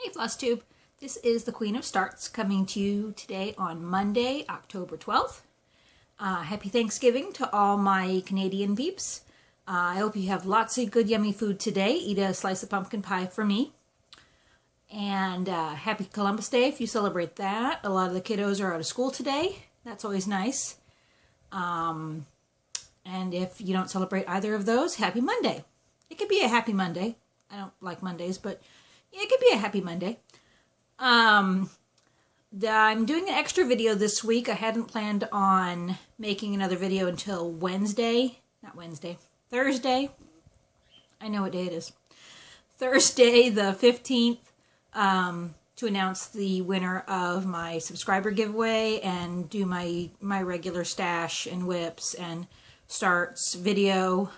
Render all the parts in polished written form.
Hey Flosstube, this is the Queen of Starts coming to you today on Monday, October 12th. Happy Thanksgiving to all my Canadian peeps. I hope you have lots of good yummy food today. Eat a slice of pumpkin pie for me. And happy Columbus Day if you celebrate that. A lot of the kiddos are out of school today. That's always nice. And if you don't celebrate either of those, happy Monday. It could be a happy Monday. I don't like Mondays, but yeah, it could be a happy Monday. I'm doing an extra video this week. I hadn't planned on making another video until Thursday. I know what day it is. Thursday the 15th to announce the winner of my subscriber giveaway and do my regular stash and whips and starts video.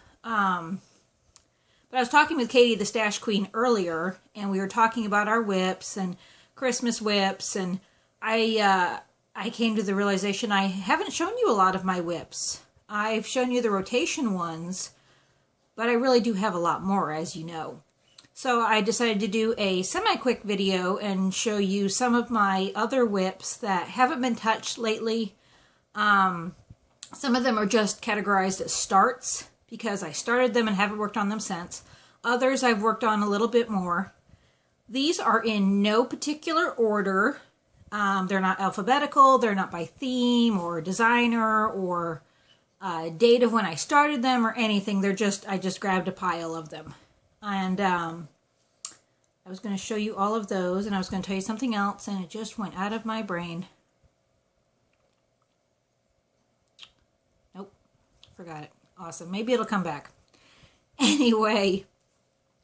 But I was talking with Katie, the Stash Queen, earlier, and we were talking about our whips and Christmas whips, and I came to the realization I haven't shown you a lot of my whips. I've shown you the rotation ones, but I really do have a lot more, as you know. So I decided to do a semi-quick video and show you some of my other whips that haven't been touched lately. Some of them are just categorized as starts, because I started them and haven't worked on them since. Others I've worked on a little bit more. These are in no particular order. They're not alphabetical, they're not by theme or designer or date of when I started them or anything. They're just, I just grabbed a pile of them. And I was going to show you all of those, and I was going to tell you something else, and it just went out of my brain. Nope, forgot it. Awesome. Maybe it'll come back. Anyway,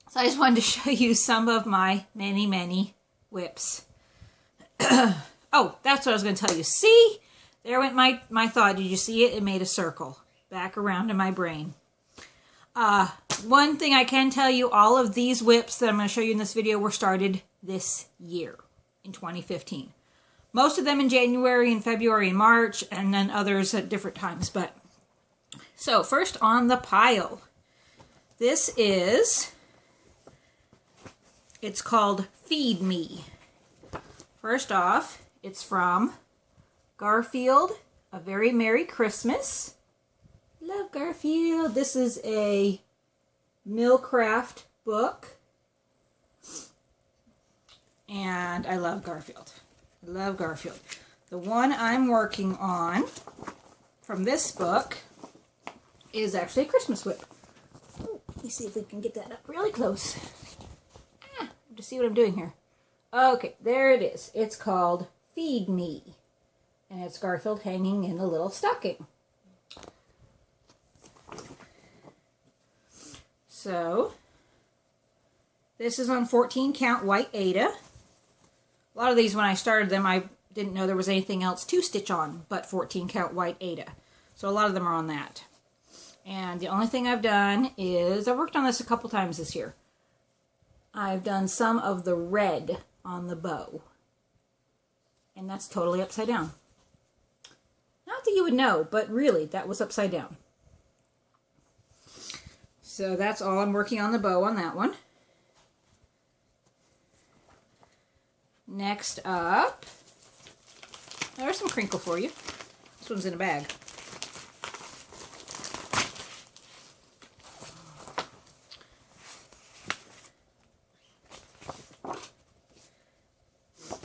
so I just wanted to show you some of my many whips. Oh, that's what I was going to tell you. See? There went my thought. Did you see it? It made a circle back around in my brain. One thing I can tell you, all of these whips that I'm going to show you in this video were started this year, in 2015. Most of them in January and February and March, and then others at different times, but so, first on the pile, this is, it's called Feed Me. First off, it's from Garfield, A Very Merry Christmas. Love Garfield. This is a Millcraft book, and I love Garfield. I love Garfield. The one I'm working on from this book is actually a Christmas whip. Ooh, let me see if we can get that up really close. To see what I'm doing here. Okay, there it is. It's called Feed Me. And it's Garfield hanging in a little stocking. So, this is on 14 count white Aida. A lot of these, when I started them, I didn't know there was anything else to stitch on but 14 count white Aida. So a lot of them are on that. And the only thing I've done is, I've worked on this a couple times this year. I've done some of the red on the bow. And that's totally upside down. Not that you would know, but really, that was upside down. So that's all I'm working on the bow on that one. Next up, there's some crinkle for you. This one's in a bag.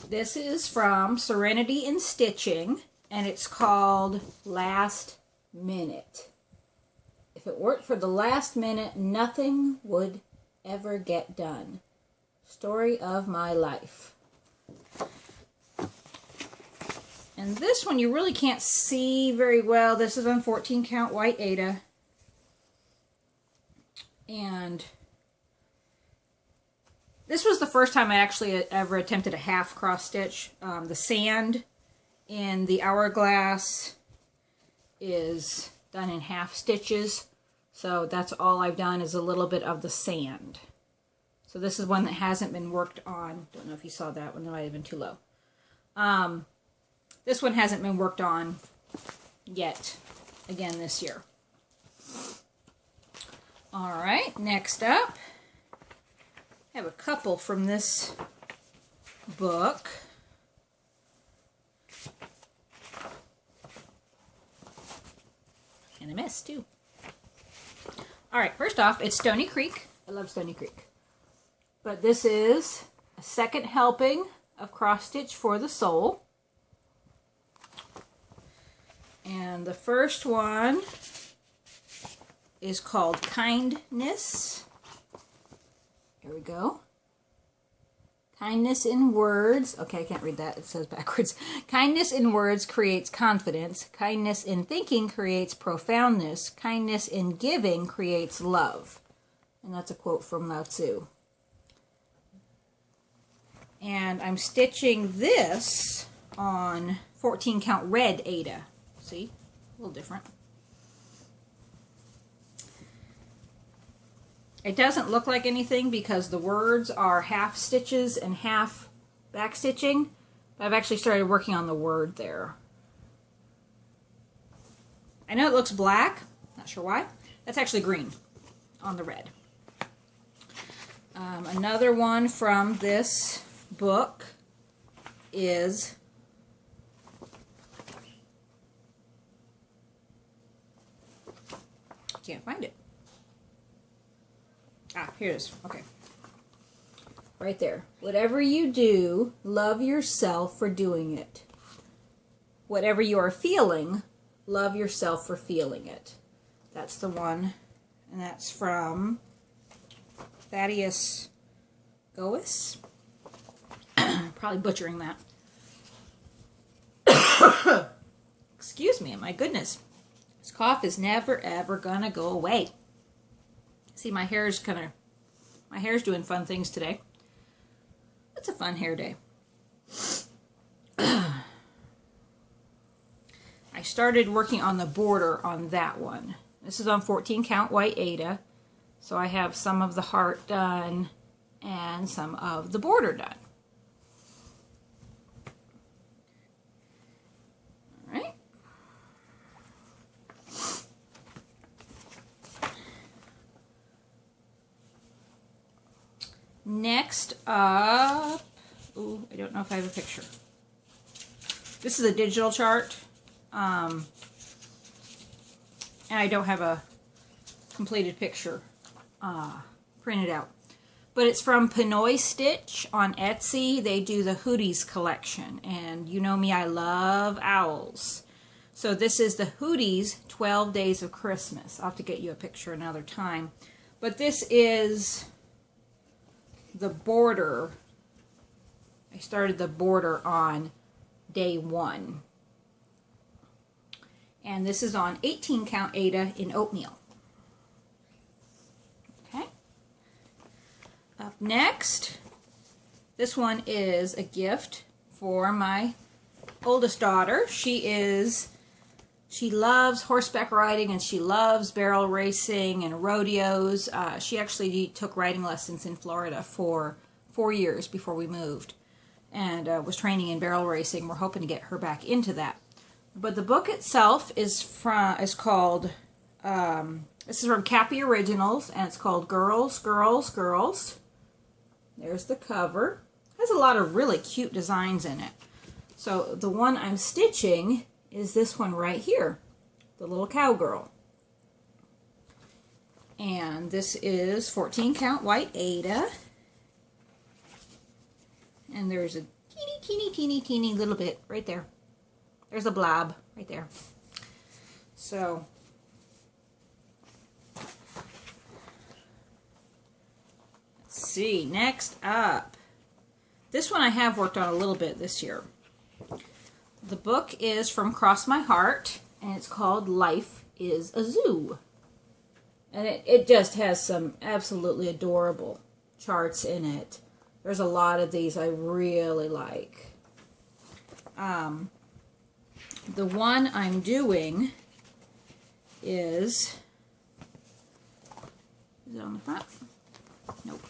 This is from Serenity in Stitching, and it's called Last Minute. If it weren't for the last minute, nothing would ever get done. Story of my life. And this one you really can't see very well. This is on 14 count white Aida. And this was the first time I actually ever attempted a half cross stitch. The sand in the hourglass is done in half stitches. So that's all I've done is a little bit of the sand. So this is one that hasn't been worked on. Don't know if you saw that one. That might have been too low. This one hasn't been worked on yet, again this year. All right, next up, I have a couple from this book. And a mess too. Alright, first off, it's Stony Creek. I love Stony Creek. But this is a second helping of Cross Stitch for the Soul. And the first one is called Kindness. Here we go. Kindness in words. Okay, I can't read that. It says backwards. Kindness in words creates confidence. Kindness in thinking creates profoundness. Kindness in giving creates love. And that's a quote from Lao Tzu. And I'm stitching this on 14 count red Aida. See? A little different. It doesn't look like anything because the words are half stitches and half back stitching. But I've actually started working on the word there. I know it looks black. Not sure why. That's actually green on the red. Another one from this book is can't find it. Ah, here it is. Okay. Right there. Whatever you do, love yourself for doing it. Whatever you are feeling, love yourself for feeling it. That's the one. And that's from Thaddeus Gois. Probably butchering that. Excuse me, my goodness. This cough is never ever gonna go away. See, my hair's doing fun things today. It's a fun hair day. I started working on the border on that one. This is on 14 count white Aida. So I have some of the heart done and some of the border done. Alright. Next up, ooh, I don't know if I have a picture. This is a digital chart. And I don't have a completed picture printed out. But it's from Pinoy Stitch on Etsy. They do the Hooties collection. And you know me, I love owls. So this is the Hooties 12 Days of Christmas. I'll have to get you a picture another time. But this is the border. I started the border on day 1. And this is on 18 count Aida in oatmeal. Okay. Up next, this one is a gift for my oldest daughter. She loves horseback riding and she loves barrel racing and rodeos. She actually took riding lessons in Florida for 4 years before we moved and was training in barrel racing. We're hoping to get her back into that. But the book itself is called, this is from Cappy Originals, and it's called Girls, Girls, Girls. There's the cover. It has a lot of really cute designs in it. So the one I'm stitching is this one right here, the little cowgirl. And this is 14 count white Aida. And there's a teeny, teeny, teeny, teeny little bit right there. There's a blob right there. So, let's see. Next up. This one I have worked on a little bit this year. The book is from Cross My Heart, and it's called Life is a Zoo. And it just has some absolutely adorable charts in it. There's a lot of these I really like. The one I'm doing is it on the front? Nope.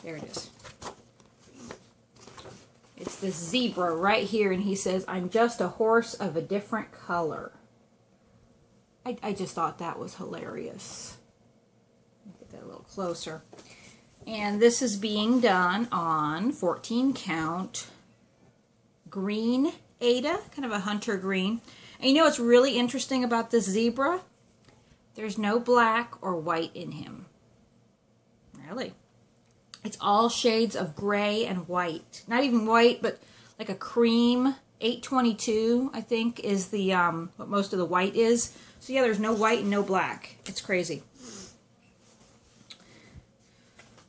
There it is. It's this zebra right here, and he says, "I'm just a horse of a different color." I just thought that was hilarious. Get that a little closer. And this is being done on 14 count green Aida, kind of a hunter green. And you know what's really interesting about this zebra? There's no black or white in him. Really. It's all shades of gray and white. Not even white, but like a cream. 822, I think, is the what most of the white is. So yeah, there's no white and no black. It's crazy.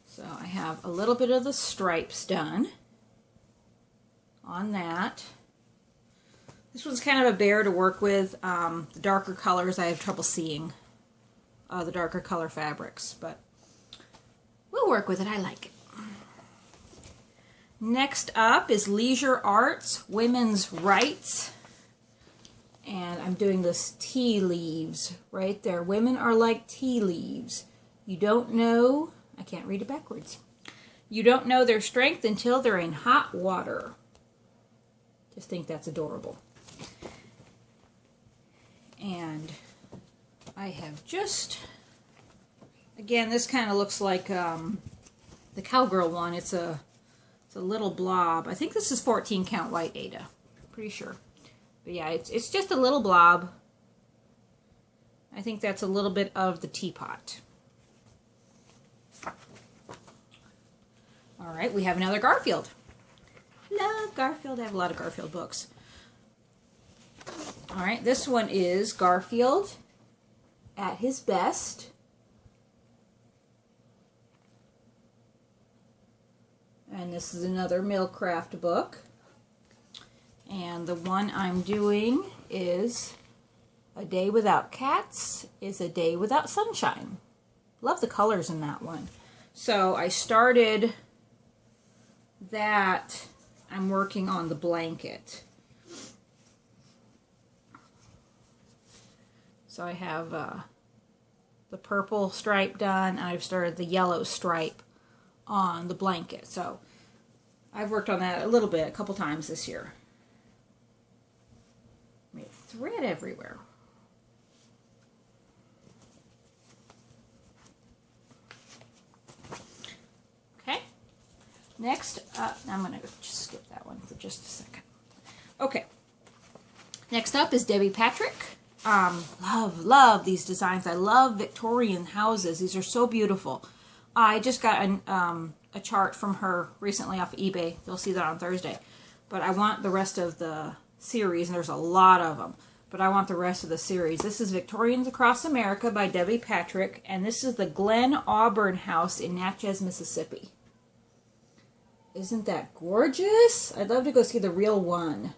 So I have a little bit of the stripes done on that. This one's kind of a bear to work with. The darker colors I have trouble seeing. The darker color fabrics, but we'll work with it. I like it. Next up is Leisure Arts, Women's Rights. And I'm doing this tea leaves right there. Women are like tea leaves. You don't know, I can't read it backwards. You don't know their strength until they're in hot water. Just think that's adorable. And I have just, again, this kind of looks like the Cowgirl one. It's a little blob. I think this is 14 count white Aida. Pretty sure. But yeah, it's just a little blob. I think that's a little bit of the teapot. All right, we have another Garfield. Love Garfield. I have a lot of Garfield books. All right, this one is Garfield at his best. And this is another Millcraft book. And the one I'm doing is A Day Without Cats is a Day Without Sunshine. Love the colors in that one. So I started that. I'm working on the blanket. So I have the purple stripe done. I've started the yellow stripe on the blanket. So I've worked on that a little bit, a couple times this year. Made thread everywhere. Okay. Next up, I'm going to just skip that one for just a second. Okay. Next up is Debbie Patrick. Love these designs. I love Victorian houses. These are so beautiful. I just got a chart from her recently off of eBay. You'll see that on Thursday. But I want the rest of the series, and there's a lot of them. But I want the rest of the series. This is Victorians Across America by Debbie Patrick, and this is the Glen Auburn House in Natchez, Mississippi. Isn't that gorgeous? I'd love to go see the real one.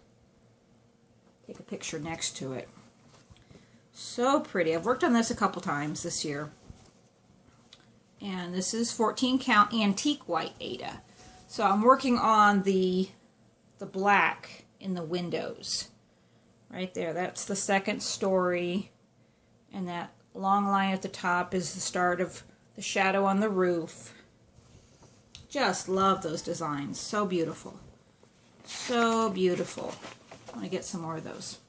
Take a picture next to it. So pretty. I've worked on this a couple times this year. And this is 14 count antique white Aida. So I'm working on the black in the windows. Right there. That's the second story. And that long line at the top is the start of the shadow on the roof. Just love those designs. So beautiful. So beautiful. I want to get some more of those.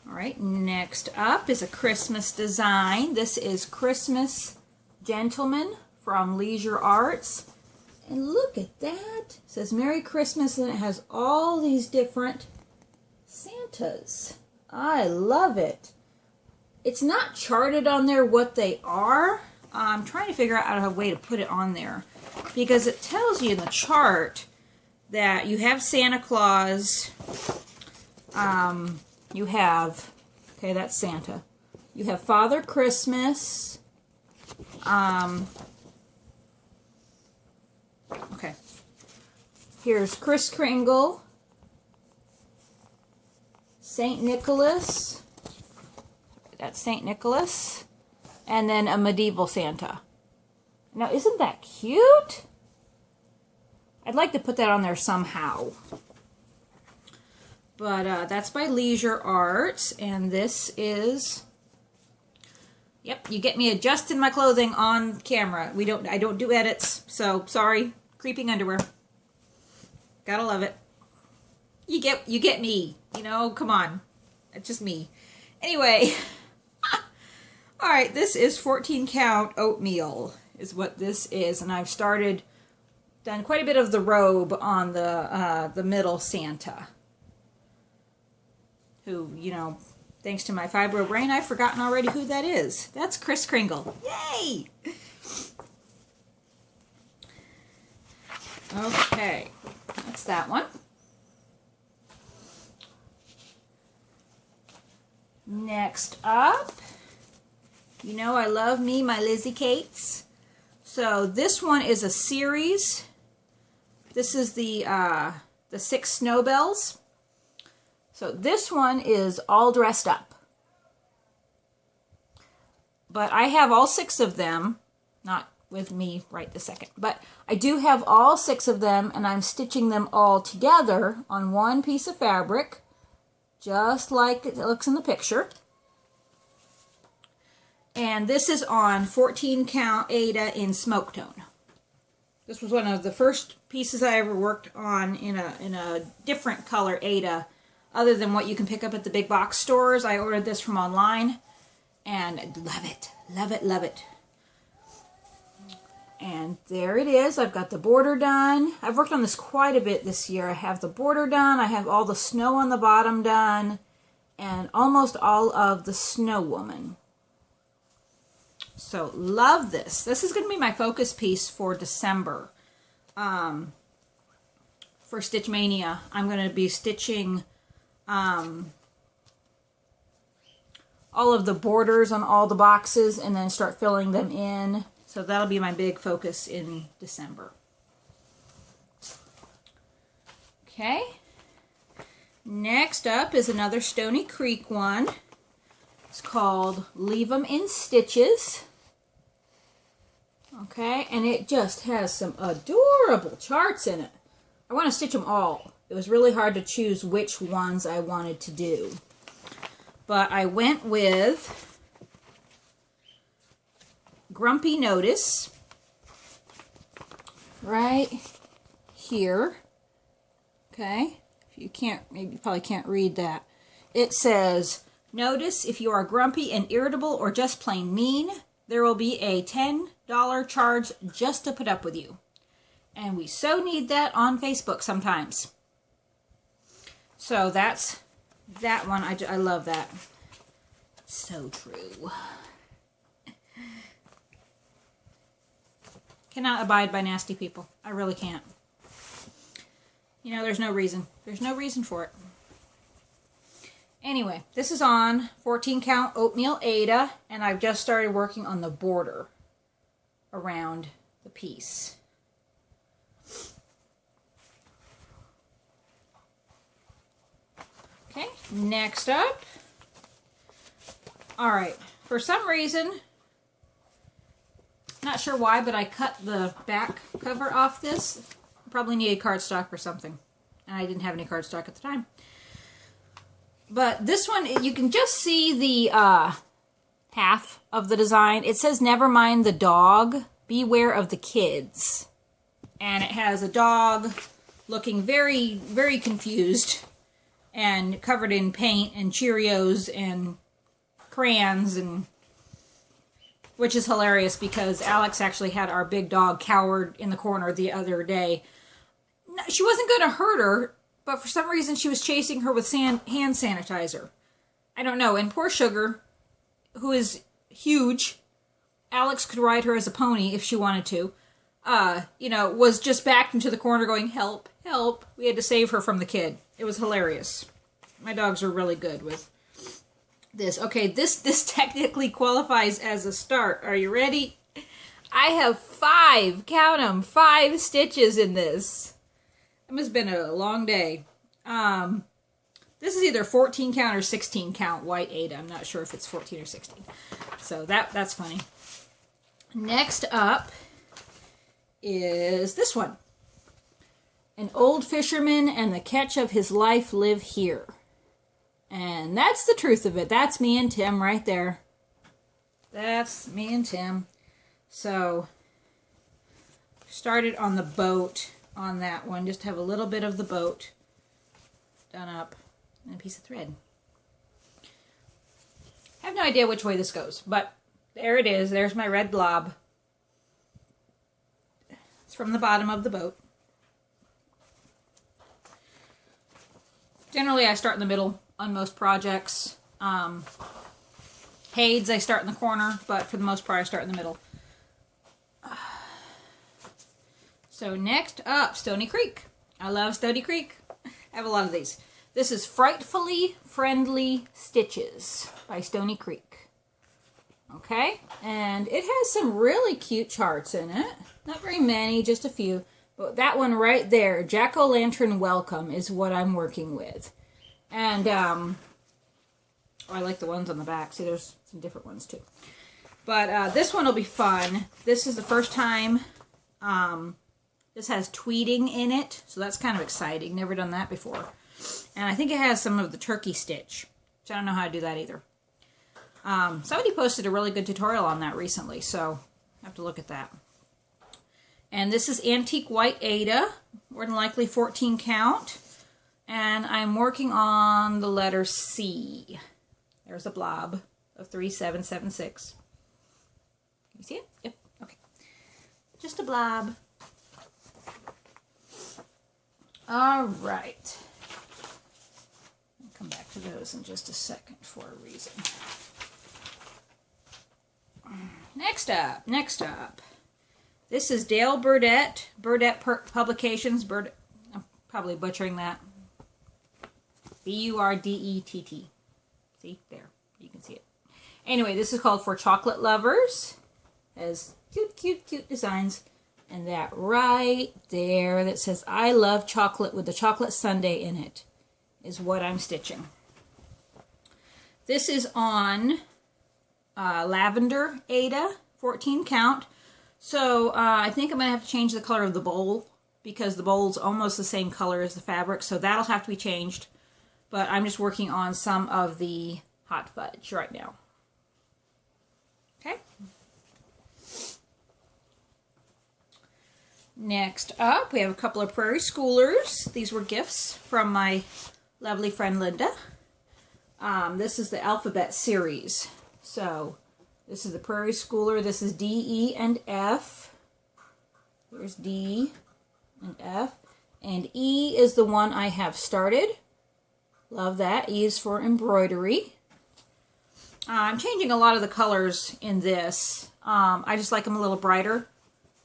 Alright, next up is a Christmas design. This is Christmas Gentleman from Leisure Arts. And look at that. It says Merry Christmas, and it has all these different Santas. I love it. It's not charted on there what they are. I'm trying to figure out a way to put it on there. Because it tells you in the chart that you have Santa Claus. You have, okay, that's Santa. You have Father Christmas. Okay. Here's Kris Kringle. St. Nicholas. That's St. Nicholas. And then a medieval Santa. Now, isn't that cute? I'd like to put that on there somehow. But that's by Leisure Arts, and this is, yep, you get me adjusting my clothing on camera. I don't do edits, so sorry. Creeping underwear. Gotta love it. You get me, you know, come on. It's just me. Anyway, All right, this is 14 count oatmeal is what this is, and I've done quite a bit of the robe on the middle Santa, who, you know, thanks to my fibro brain, I've forgotten already who that is. That's Kris Kringle. Yay! Okay, that's that one. Next up, you know I love me my Lizzie Kates. So this one is a series. This is the 6 Snowbells. So this one is all dressed up. But I have all 6 of them, not with me right this second, but I do have all 6 of them, and I'm stitching them all together on one piece of fabric, just like it looks in the picture. And this is on 14 count Aida in smoke tone. This was one of the first pieces I ever worked on in a different color Aida, other than what you can pick up at the big box stores. I ordered this from online, and I love it, love it, love it. And there it is. I've got the border done. I've worked on this quite a bit this year. I have the border done. I have all the snow on the bottom done, and almost all of the Snow Woman. So love this. This is going to be my focus piece for December. For Stitch Mania, I'm going to be stitching all of the borders on all the boxes and then start filling them in. So that'll be my big focus in December. Okay. Next up is another Stony Creek one. It's called Leave 'em in Stitches. Okay, and it just has some adorable charts in it. I want to stitch them all. It was really hard to choose which ones I wanted to do. But I went with Grumpy Notice right here. Okay, if you can't, maybe you probably can't read that. It says, notice if you are grumpy and irritable or just plain mean, there will be a $10 charge just to put up with you. And we so need that on Facebook sometimes. So that's that one. I love that. So true. Cannot abide by nasty people. I really can't. You know, there's no reason. There's no reason for it. Anyway, this is on 14 count oatmeal Aida, and I've just started working on the border around the piece. Okay, next up. All right, for some reason, not sure why, but I cut the back cover off this. Probably needed cardstock or something, and I didn't have any cardstock at the time. But this one, you can just see the half of the design. It says, never mind the dog, beware of the kids. And it has a dog looking very, very confused and covered in paint and Cheerios and crayons, and which is hilarious because Alex actually had our big dog cowered in the corner the other day. She wasn't going to hurt her, but for some reason she was chasing her with hand sanitizer. I don't know. And poor Sugar, who is huge, Alex could ride her as a pony if she wanted to, you know, was just backed into the corner going, help, help. We had to save her from the kid. It was hilarious. My dogs are really good with this. Okay, this technically qualifies as a start. Are you ready? I have 5, count them, 5 stitches in this. It must have been a long day. This is either 14 count or 16 count white Aida. I'm not sure if it's 14 or 16. So that's funny. Next up is this one. An old fisherman and the catch of his life live here. And that's the truth of it. That's me and Tim right there. That's me and Tim. So, started on the boat on that one. Just have a little bit of the boat done up and a piece of thread. I have no idea which way this goes, but there it is. There's my red blob. It's from the bottom of the boat. Generally, I start in the middle on most projects. Hades, I start in the corner, but for the most part, I start in the middle. So next up, Stony Creek. I love Stony Creek. I have a lot of these. This is Frightfully Friendly Stitches by Stony Creek. Okay, and it has some really cute charts in it. Not very many, just a few. But that one right there, Jack-O-Lantern Welcome, is what I'm working with. And, I like the ones on the back. See, there's some different ones too. But this one will be fun. This is the first time. This has tweeting in it, so that's kind of exciting. Never done that before. And I think it has some of the turkey stitch, which I don't know how to do that either. Somebody posted a really good tutorial on that recently, so I have to look at that. And this is Antique White Ada, more than likely 14 count. And I'm working on the letter C. There's a blob of 3776. Can you see it? Yep. Okay. Just a blob. All right. I'll come back to those in just a second for a reason. Next up. This is Dale Burdett, Publications. I'm probably butchering that. B-U-R-D-E-T-T. See? There. You can see it. Anyway, this is called For Chocolate Lovers. Has cute designs. And that right there that says, I love chocolate with the chocolate sundae in it is what I'm stitching. This is on Lavender Ada, 14 count. So I think I'm going to have to change the color of the bowl because the bowl's almost the same color as the fabric. So that'll have to be changed. But I'm just working on some of the hot fudge right now. Okay. Next up, we have a couple of Prairie Schoolers. These were gifts from my lovely friend Linda. This is the alphabet series. So this is the Prairie Schooler. This is D, E, and F. Here's D and F. And E is the one I have started. Love that. E is for embroidery. I'm changing a lot of the colors in this. I just like them a little brighter.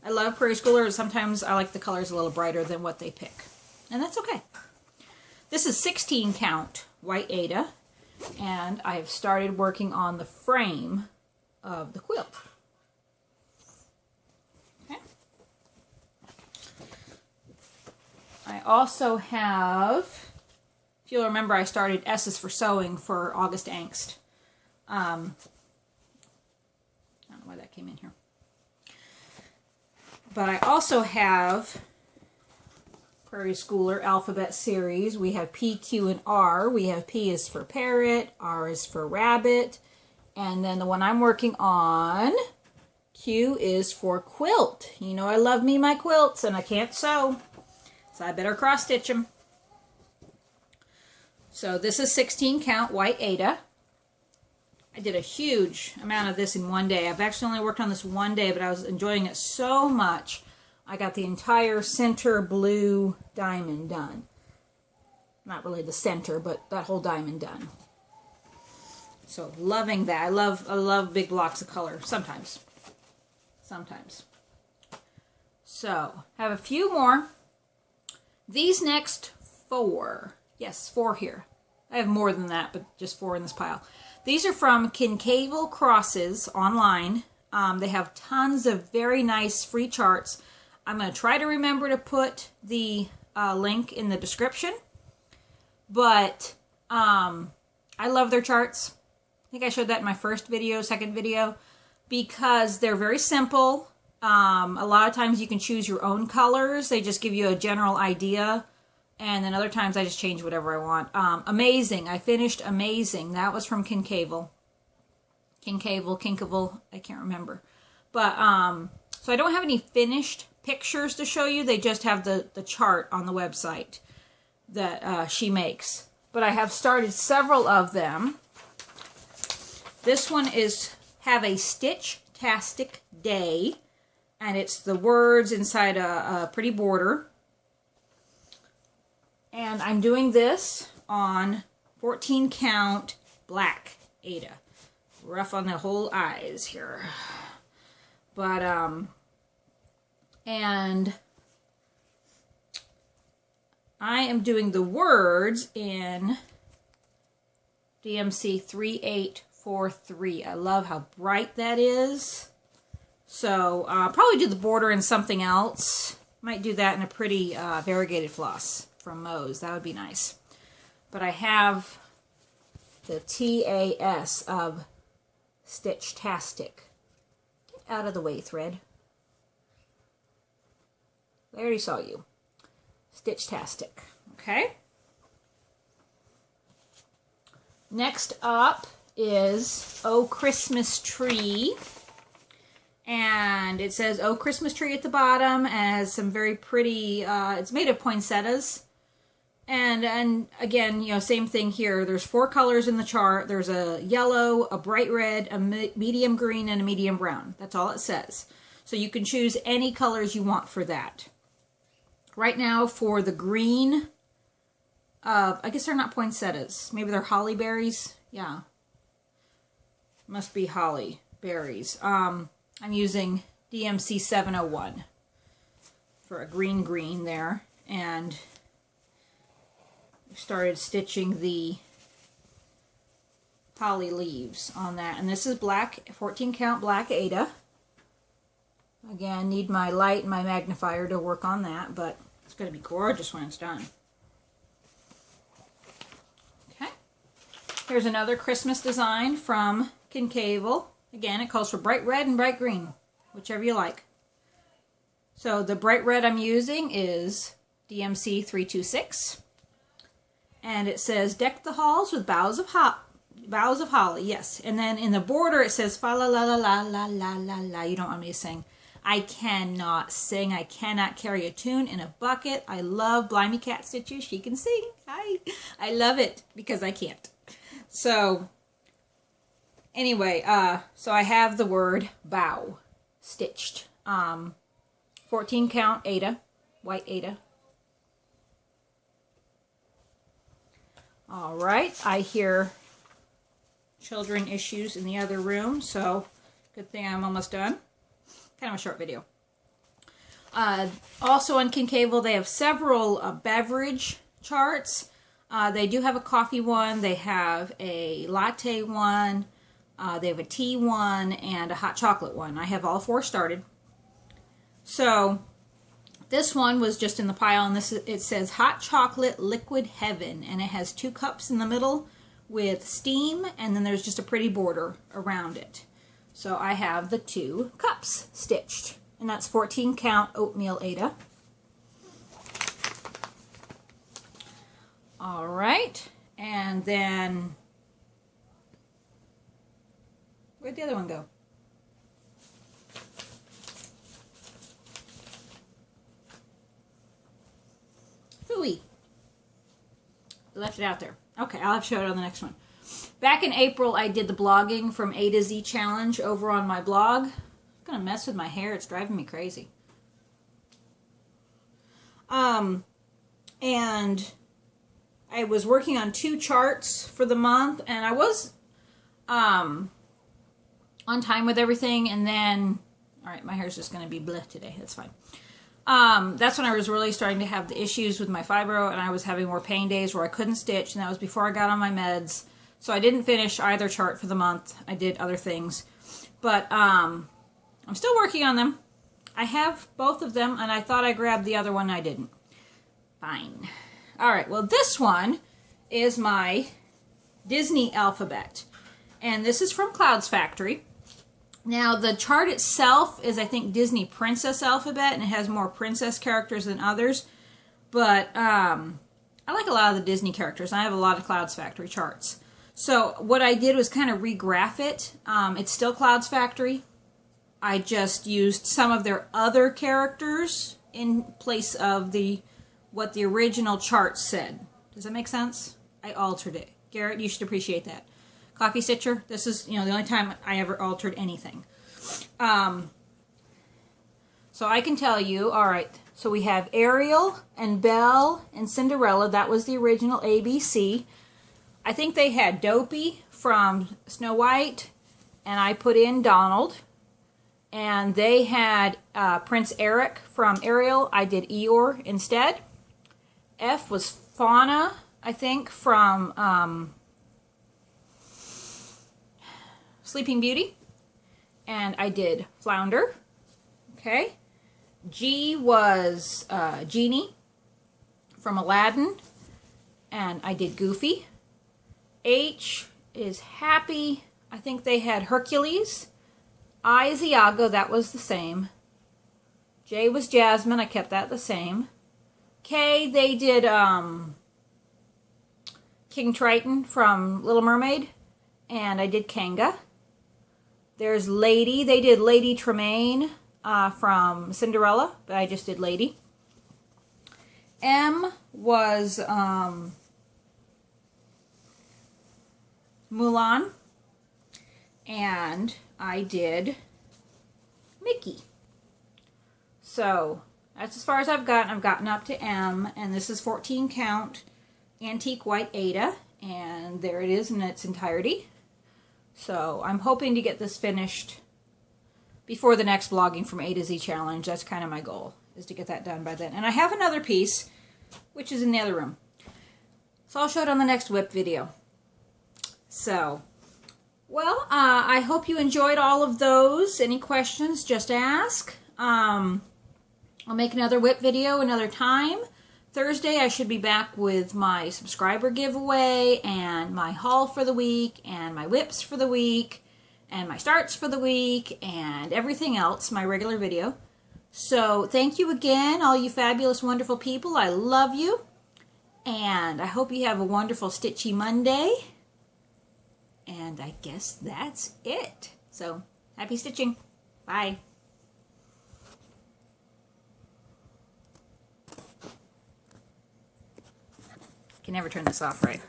I love Prairie Schoolers. Sometimes I like the colors a little brighter than what they pick. And that's okay. This is 16 count White Ada. And I have started working on the frame of the quilt. Okay. I also have, if you'll remember, I started S's for Sewing for August Angst. I don't know why that came in here. But I also have Prairie Schooler Alphabet Series. We have P, Q, and R. We have P is for parrot, R is for rabbit, and then the one I'm working on, Q is for quilt. You know I love me my quilts, and I can't sew, so I better cross stitch them. So this is 16 count White Ada. I did a huge amount of this in one day. I've actually only worked on this one day, but I was enjoying it so much. I got the entire center blue diamond done. Not really the center, but that whole diamond done. So loving that. I love big blocks of color. Sometimes. So, have a few more. These next 4. Yes, 4 here. I have more than that, but just 4 in this pile. These are from Kincavel Crosses online. They have tons of very nice free charts. I'm going to try to remember to put the link in the description. But I love their charts. I think I showed that in my second video. Because they're very simple. A lot of times you can choose your own colors. They just give you a general idea. And then other times I just change whatever I want. Amazing. I finished Amazing. That was from Kincavel. Kincavel, I can't remember. But, so I don't have any finished pictures to show you. They just have the chart on the website that she makes. But I have started several of them. This one is have a Stitch-tastic day, and it's the words inside a pretty border. And I'm doing this on 14 count black Aida. Rough on the whole eyes here. But, and I am doing the words in DMC 3843. I love how bright that is. So, I'll probably do the border in something else. Might do that in a pretty variegated floss from Moe's. That would be nice. But I have the TAS of Stitch-tastic. Get out of the way, thread. I already saw you. Stitch-tastic. Okay? Next up is Oh Christmas Tree. And it says Oh Christmas Tree at the bottom, as some very pretty, it's made of poinsettias. And again, you know, same thing here. There's 4 colors in the chart. There's a yellow, a bright red, a medium green, and a medium brown. That's all it says. So you can choose any colors you want for that. Right now for the green, I guess they're not poinsettias. Maybe they're holly berries. Yeah. Must be holly berries. I'm using DMC 701 for a green there. And started stitching the holly leaves on that. And this is black, 14 count black Aida. Again, need my light and my magnifier to work on that, but it's going to be gorgeous when it's done. Okay. Here's another Christmas design from Kincavel. Again, it calls for bright red and bright green, whichever you like. So the bright red I'm using is DMC 326. And it says, deck the halls with boughs of holly, yes. And then in the border it says, fa la la la la la la la la. You don't want me to sing. I cannot sing. I cannot carry a tune in a bucket. I love Blimey Cat Stitches. She can sing. I love it because I can't. So, anyway, so I have the word bow stitched. 14 count Aida, white Aida. All right, I hear children issues in the other room, so good thing I'm almost done. Kind of a short video. Also on Kincavel, they have several beverage charts. They do have a coffee one, they have a latte one, they have a tea one, and a hot chocolate one. I have all 4 started. So this one was just in the pile, and it says Hot Chocolate Liquid Heaven, and it has 2 cups in the middle with steam, and then there's just a pretty border around it. So I have the 2 cups stitched, and that's 14 count oatmeal Aida. All right, and then where'd the other one go? Phooey. Left it out there. Okay, I'll have to show it on the next one. Back in April, I did the blogging from A to Z challenge over on my blog. It's going to mess with my hair. It's driving me crazy. And I was working on 2 charts for the month, and I was on time with everything, and then, all right, my hair's just going to be bleh today. That's fine. That's when I was really starting to have the issues with my fibro, and I was having more pain days where I couldn't stitch, and that was before I got on my meds. So I didn't finish either chart for the month. I did other things. But I'm still working on them. I have both of them, and I thought I grabbed the other one. I didn't. Fine. All right, well, this one is my Disney alphabet. And this is from Clouds Factory. Now, the chart itself is, I think, Disney Princess Alphabet, and it has more princess characters than others. But I like a lot of the Disney characters. I have a lot of Clouds Factory charts. So what I did was kind of regraph it. It's still Clouds Factory. I just used some of their other characters in place of what the original chart said. Does that make sense? I altered it. Garrett, you should appreciate that. coffee stitcher. This is, the only time I ever altered anything. So I can tell you, all right, so we have Ariel and Belle and Cinderella. That was the original ABC. I think they had Dopey from Snow White, and I put in Donald. And they had Prince Eric from Ariel. I did Eeyore instead. F was Fauna, I think, from Sleeping Beauty. And I did Flounder. Okay. G was Genie from Aladdin. And I did Goofy. H is Happy. I think they had Hercules. I is Iago. That was the same. J was Jasmine. I kept that the same. K, they did King Triton from Little Mermaid. And I did Kanga. There's Lady. They did Lady Tremaine from Cinderella. But I just did Lady. M was Mulan. And I did Mickey. So that's as far as I've gotten. I've gotten up to M, and this is 14 count antique white Ada, and there it is in its entirety. So I'm hoping to get this finished before the next blogging from A to Z challenge. That's kind of my goal, is to get that done by then. And I have another piece, which is in the other room. So I'll show it on the next whip video. So, well, I hope you enjoyed all of those. Any questions, just ask. I'll make another whip video another time. Thursday, I should be back with my subscriber giveaway and my haul for the week and my whips for the week and my starts for the week and everything else, my regular video. So thank you again, all you fabulous, wonderful people. I love you. And I hope you have a wonderful Stitchy Monday. And I guess that's it. So, happy stitching. Bye. Can never turn this off, right?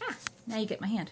Ah, now you get my hand.